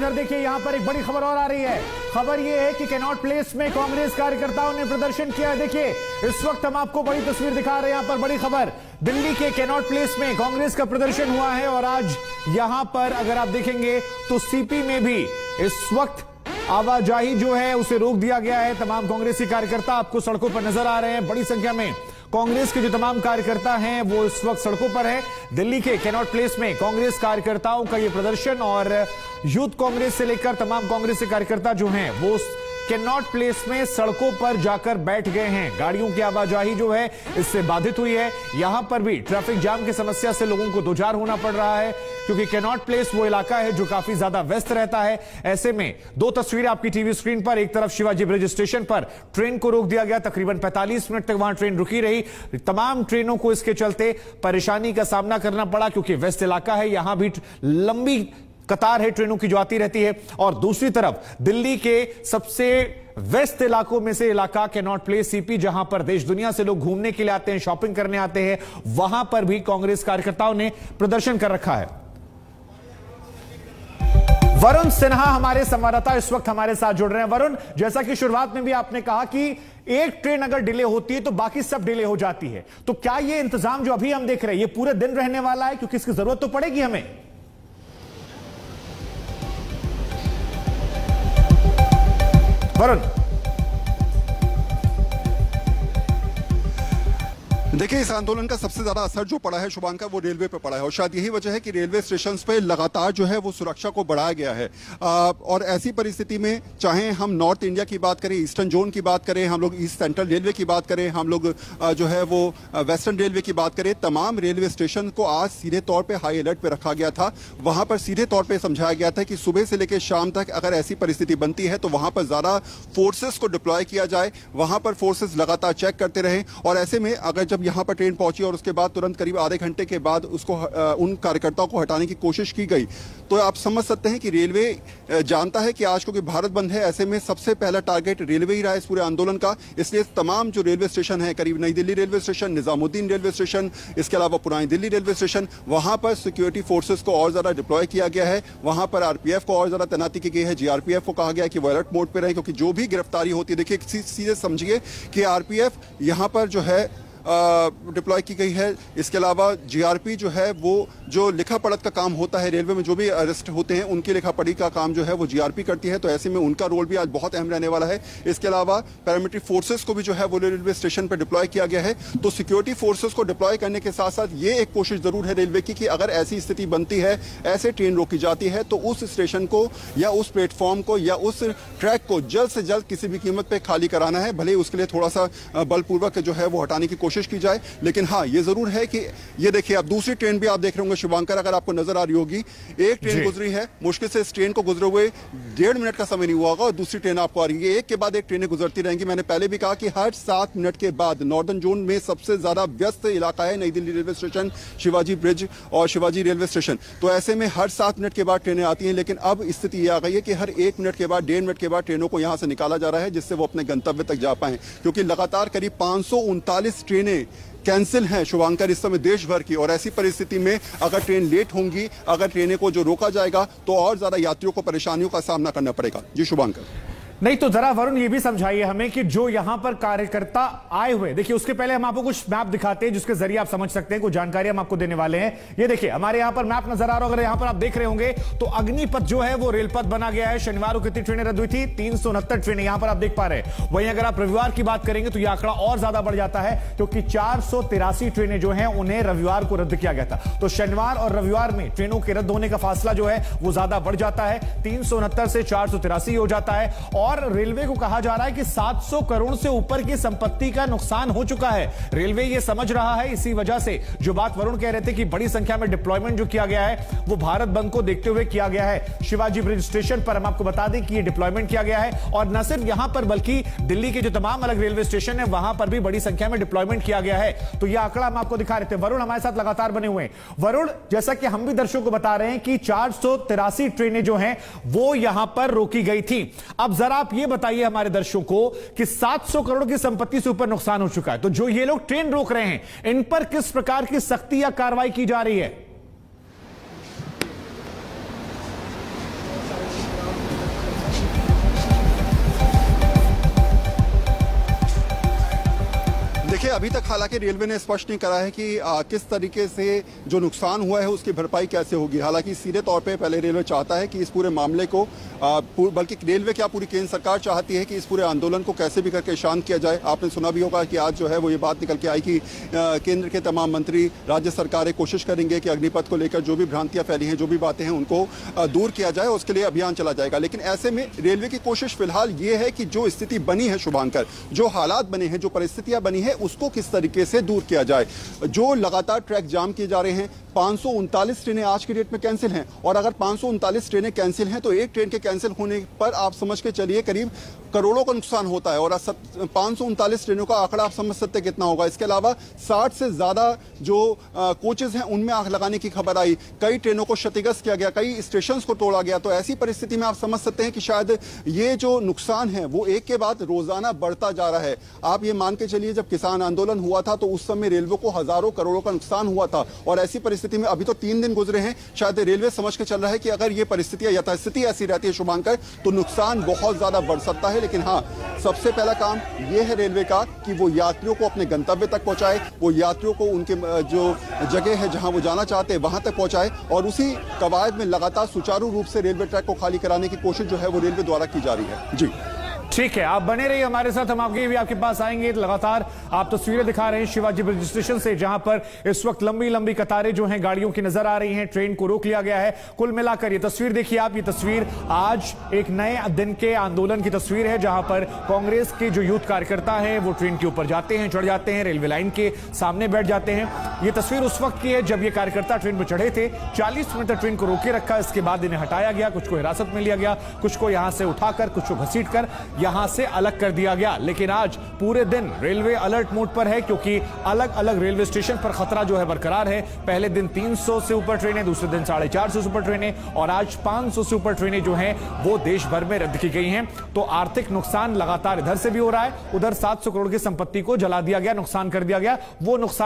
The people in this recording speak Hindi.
इधर देखिए, यहां पर एक बड़ी खबर और आ रही है। खबर यह है कि कैनॉट प्लेस में कांग्रेस कार्यकर्ताओं ने प्रदर्शन किया है। देखिए इस वक्त हम आपको बड़ी तस्वीर दिखा रहे हैं। यहां पर बड़ी खबर, दिल्ली के कैनॉट प्लेस में कांग्रेस का प्रदर्शन हुआ है और आज यहां पर अगर आप देखेंगे तो सीपी में भी इस वक्त आवाजाही जो है उसे रोक दिया गया है। तमाम कांग्रेसी कार्यकर्ता आपको सड़कों पर नजर आ रहे हैं। बड़ी संख्या में कांग्रेस के जो तमाम कार्यकर्ता हैं वो इस वक्त सड़कों पर हैं। दिल्ली के कैनॉट प्लेस में कांग्रेस कार्यकर्ताओं का ये प्रदर्शन और यूथ कांग्रेस से लेकर तमाम कांग्रेसी कार्यकर्ता जो हैं वो कैनॉट प्लेस में सड़कों पर जाकर बैठ गए हैं। गाड़ियों की आवाजाही जो है इससे बाधित हुई है। यहां पर भी ट्रैफिक जाम की समस्या से लोगों को दो चार होना पड़ रहा है, क्योंकि कैनॉट प्लेस वो इलाका है जो काफी ज्यादा व्यस्त रहता है। ऐसे में दो तस्वीरें आपकी टीवी स्क्रीन पर, एक तरफ शिवाजी ब्रिज स्टेशन पर ट्रेन को रोक दिया गया, तकरीबन 45 मिनट तक वहां ट्रेन रुकी रही। तमाम ट्रेनों को इसके चलते परेशानी का सामना करना पड़ा, क्योंकि व्यस्त इलाका है, यहां भी लंबी कतार है ट्रेनों की जो आती रहती है। और दूसरी तरफ दिल्ली के सबसे वेस्ट इलाकों में से इलाका कैनॉट प्लेस सीपी, जहां पर देश दुनिया से लोग घूमने के लिए आते हैं, शॉपिंग करने आते हैं, वहां पर भी कांग्रेस कार्यकर्ताओं ने प्रदर्शन कर रखा है। वरुण सिन्हा हमारे संवाददाता इस वक्त हमारे साथ जुड़ रहे हैं। वरुण, जैसा कि शुरुआत में भी आपने कहा कि एक ट्रेन अगर डिले होती है तो बाकी सब डिले हो जाती है, तो क्या यह इंतजाम जो अभी हम देख रहे हैं ये पूरे दिन रहने वाला है? क्योंकि इसकी जरूरत तो पड़ेगी हमें। वरुण, देखिए, इस आंदोलन का सबसे ज्यादा असर जो पड़ा है शुभांकर, वो रेलवे पे पड़ा है और शायद यही वजह है कि रेलवे स्टेशन पे लगातार जो है वो सुरक्षा को बढ़ाया गया है। और ऐसी परिस्थिति में चाहे हम नॉर्थ इंडिया की बात करें, ईस्टर्न जोन की बात करें, हम लोग ईस्ट सेंट्रल रेलवे की बात करें, हम लोग जो है वो वेस्टर्न रेलवे की बात करें, तमाम रेलवे स्टेशन को आज सीधे तौर पर हाई अलर्ट पर रखा गया था। वहां पर सीधे तौर पर समझाया गया था कि सुबह से लेकर शाम तक अगर ऐसी परिस्थिति बनती है तो वहां पर ज्यादा फोर्सेस को डिप्लॉय किया जाए, वहां पर फोर्सेस लगातार चेक करते रहे। और ऐसे में अगर जब यहां पर ट्रेन पहुंची और उसके बाद तुरंत करीब आधे घंटे के बाद उसको उन कार्यकर्ताओं को हटाने की कोशिश की गई, तो आप समझ सकते हैं कि रेलवे जानता है कि आज क्योंकि भारत बंद है, ऐसे में सबसे पहला टारगेट रेलवे ही रहा है इस पूरे आंदोलन का। इसलिए तमाम जो रेलवे स्टेशन है, करीब नई Delhi railway station, Nizamuddin railway station, इसके अलावा पुरानी दिल्ली रेलवे स्टेशन, वहां पर सिक्योरिटी फोर्सेस को और ज्यादा डिप्लॉय किया गया है। वहां पर आरपीएफ को और ज्यादा तैनाती की गई है। जीआरपीएफ को कहा गया है कि वो अलर्ट मोड पर रहे, क्योंकि जो भी गिरफ्तारी होती है, देखिए सीधे समझिए कि आरपीएफ यहां पर जो है डिप्लॉय की गई है। इसके अलावा जीआरपी जो है वो जो लिखा पढ़त का काम होता है रेलवे में, जो भी अरेस्ट होते हैं उनकी लिखा पढ़ी का काम जो है वो जीआरपी करती है, तो ऐसे में उनका रोल भी आज बहुत अहम रहने वाला है। इसके अलावा पैरामिलिट्री फोर्सेस को भी जो है वो रेलवे स्टेशन पर डिप्लॉय किया गया है। तो सिक्योरिटी फोर्सेस को डिप्लॉय करने के साथ साथ ये एक कोशिश जरूर है रेलवे की कि अगर ऐसी स्थिति बनती है, ऐसे ट्रेन रोकी जाती है, तो उस स्टेशन को या उस प्लेटफॉर्म को या उस ट्रैक को जल्द से जल्द किसी भी कीमत पर खाली कराना है। भले उसके लिए थोड़ा सा बलपूर्वक जो है वो हटाने की कोशिश की जाए, लेकिन हाँ ये जरूर है कि ये देखिए, अब दूसरी ट्रेन भी आप देख रहे होंगे शुभांकर, अगर आपको नजर आ रही होगी, एक ट्रेन गुजरी है, मुश्किल से इस ट्रेन को गुजरे हुए 1.5 मिनट का समय नहीं हुआ होगा और दूसरी ट्रेन आपको आ रही है। एक के बाद एक ट्रेनें गुजरती रहेंगी। मैंने पहले भी कहा कि हर 7 मिनट के बाद, नॉर्दर्न जोन में सबसे ज्यादा व्यस्त इलाका है नई Delhi railway station, Shivaji bridge और शिवाजी रेलवे स्टेशन, तो ऐसे में हर 7 मिनट के बाद ट्रेनें आती हैं। लेकिन अब स्थिति ये आ गई है कि हर 1 मिनट के बाद, 1.5 मिनट के बाद ट्रेनों को यहां से निकाला जा रहा है, जिससे वो अपने गंतव्य तक जा पाए, क्योंकि लगातार करीब 539 ट्रेनें कैंसिल हैं शुभांकर इस समय देश भर की। और ऐसी परिस्थिति में अगर ट्रेन लेट होंगी, अगर ट्रेनें को जो रोका जाएगा, तो और ज्यादा यात्रियों को परेशानियों का सामना करना पड़ेगा। जी शुभांकर। नहीं तो जरा वरुण ये भी समझाइए हमें कि जो यहां पर कार्यकर्ता आए हुए, देखिए उसके पहले हम आपको कुछ मैप दिखाते हैं जिसके जरिए आप समझ सकते हैं, कुछ जानकारी हम आपको देने वाले हैं। ये देखिए हमारे यहां पर मैप नजर आ रहा होगा, अगर यहां पर आप देख रहे होंगे तो अग्निपथ जो है वो रेलपथ बना गया है। शनिवार को कितनी ट्रेनें रद्द हुई थी? 369 ट्रेनें यहां पर आप देख पा रहे हैं। वहीं अगर आप रविवार की बात करेंगे तो यह आंकड़ा और ज्यादा बढ़ जाता है, क्योंकि 483 ट्रेनें जो है उन्हें रविवार को रद्द किया गया था। तो शनिवार और रविवार में ट्रेनों के रद्द होने का फासला जो है वो ज्यादा बढ़ जाता है, 369 से 483 हो जाता है। और रेलवे को कहा जा रहा है कि 700 करोड़ से ऊपर की संपत्ति का नुकसान हो चुका है। रेलवे ये समझ रहा है, इसी वजह से जो बात वरुण कह रहे थे कि बड़ी संख्या में डिप्लॉयमेंट जो किया गया है वो भारत बंद को देखते हुए किया गया है। शिवाजी ब्रिज स्टेशन पर हम आपको बता दें कि ये डिप्लॉयमेंट किया गया है, और न सिर्फ यहां पर बल्कि दिल्ली के जो तमाम अलग रेलवे स्टेशन है वहां पर भी बड़ी संख्या में डिप्लॉयमेंट किया गया है। तो यह आंकड़ा हम आपको दिखा रहे थे। वरुण हमारे साथ लगातार बने हुए हैं। वरुण, जैसा कि हम भी दर्शकों को बता रहे हैं कि 483 ट्रेनें जो हैं वो यहां पर रोकी गई थी। अब जरा आप ये बताइए हमारे दर्शकों को कि 700 करोड़ की संपत्ति से ऊपर नुकसान हो चुका है, तो जो ये लोग ट्रेन रोक रहे हैं इन पर किस प्रकार की सख्ती या कार्रवाई की जा रही है? देखिए, अभी तक हालांकि रेलवे ने स्पष्ट नहीं करा है कि किस तरीके से जो नुकसान हुआ है उसकी भरपाई कैसे होगी। हालांकि सीधे तौर पे पहले रेलवे चाहता है कि इस पूरे मामले को बल्कि रेलवे क्या पूरी केंद्र सरकार चाहती है कि इस पूरे आंदोलन को कैसे भी करके शांत किया जाए। आपने सुना भी होगा कि आज जो है वो ये बात निकल के आई कि केंद्र के तमाम मंत्री, राज्य सरकारें कोशिश करेंगे कि अग्निपथ को लेकर जो भी भ्रांतियां फैली हैं, जो भी बातें हैं, उनको दूर किया जाए। उसके लिए अभियान चला जाएगा। लेकिन ऐसे में रेलवे की कोशिश फिलहाल ये है कि जो स्थिति बनी है शुभांकर, जो हालात बने हैं, जो परिस्थितियां बनी है, उसको किस तरीके से दूर किया जाए। जो लगातार ट्रैक जाम किए जा रहे हैं, 539 ट्रेनें आज की डेट में कैंसिल हैं। और अगर 539 ट्रेनें कैंसिल हैं तो एक ट्रेन के कैंसिल होने पर आप समझ के चलिए करीब करोड़ों का नुकसान होता है। और 539 ट्रेनों का आंकड़ा आप समझ सकते हैं कितना होगा। इसके अलावा 60 से ज्यादा जो कोचेज हैं उनमें आग लगाने की खबर आई। कई ट्रेनों को क्षतिग्रस्त किया गया, कई स्टेशन को तोड़ा गया। तो ऐसी परिस्थिति में आप समझ सकते हैं कि शायद ये जो नुकसान है वो एक के बाद रोजाना बढ़ता जा रहा है। आप ये मान के चलिए, जब किसान आंदोलन हुआ था तो उस समय रेलवे को हजारों करोड़ों का नुकसान हुआ था। और ऐसी परिस्थिति में अभी तो 3 दिन गुजरे हैं, शायद रेलवे समझ के चल रहा है कि अगर ये परिस्थितियां यथास्थिति ऐसी रहती है शुभांकर, तो नुकसान बहुत ज्यादा बढ़ सकता है। लेकिन हाँ, सबसे पहला काम यह है रेलवे का कि वो यात्रियों को अपने गंतव्य तक पहुंचाए, वो यात्रियों को उनके जो जगह है जहां वो जाना चाहते हैं वहां तक पहुंचाए। और उसी कवायद में लगातार सुचारू रूप से रेलवे ट्रैक को खाली कराने की कोशिश जो है वो रेलवे द्वारा की जा रही है। जी ठीक है, आप बने रहिए हमारे साथ, हम आपके पास आएंगे। लगातार आप तस्वीरें दिखा रहे हैं शिवाजी ब्रिज स्टेशन से, जहां पर इस वक्त लंबी लंबी कतारें जो हैं गाड़ियों की नजर आ रही हैं। ट्रेन को रोक लिया गया है। कुल मिलाकर ये तस्वीर देखिए आप, ये तस्वीर आज एक नए दिन के आंदोलन की तस्वीर है, जहां पर कांग्रेस के जो यूथ कार्यकर्ता है वो ट्रेन के ऊपर जाते हैं, चढ़ जाते हैं, रेलवे लाइन के सामने बैठ जाते हैं। ये तस्वीर उस वक्त की है जब ये कार्यकर्ता ट्रेन पर चढ़े थे। 40 मिनट तक ट्रेन को रोके रखा, इसके बाद इन्हें हटाया गया, कुछ को हिरासत में लिया गया, कुछ को यहां से उठाकर, कुछ को घसीटकर यहां से अलग कर दिया गया। लेकिन आज पूरे दिन रेलवे अलर्ट मोड पर है, क्योंकि अलग अलग रेलवे स्टेशन पर खतरा जो है बरकरार है। पहले दिन 300 से ऊपर ट्रेनें, दूसरे दिन 450 से ऊपर ट्रेनें, और आज 500 से ऊपर ट्रेनें जो हैं वो देश भर में रद्द की गई हैं। तो आर्थिक नुकसान लगातार इधर से भी हो रहा है, उधर 700 करोड़ की संपत्ति को जला दिया गया, नुकसान कर दिया गया। वो नुकसान